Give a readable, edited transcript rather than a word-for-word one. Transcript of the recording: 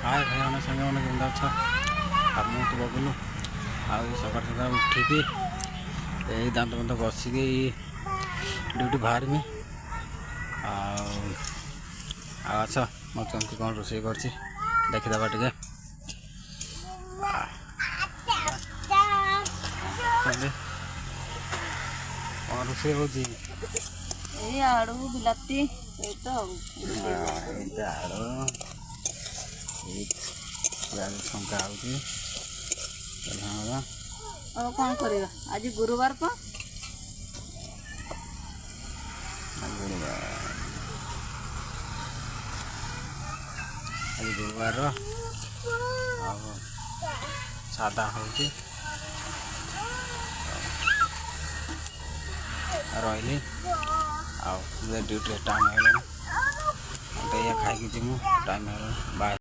हाय भाई मैंने संगे मैंने केमती अच्छा आप मुझे बबुलू आ सकाल सकाल उठिकी यही दांत मत बसिकी ड्यूटी बाहरमी अच्छा मैं केमती कौन रोषे कर देखीदे टे कौन रोषे हो आड़ू बिलाती शंका हो कौन कर आज गुरुवार को आज गुरुवार सादा हो रही ड्यूटी टाइम है खाई जी टाइम है बाय।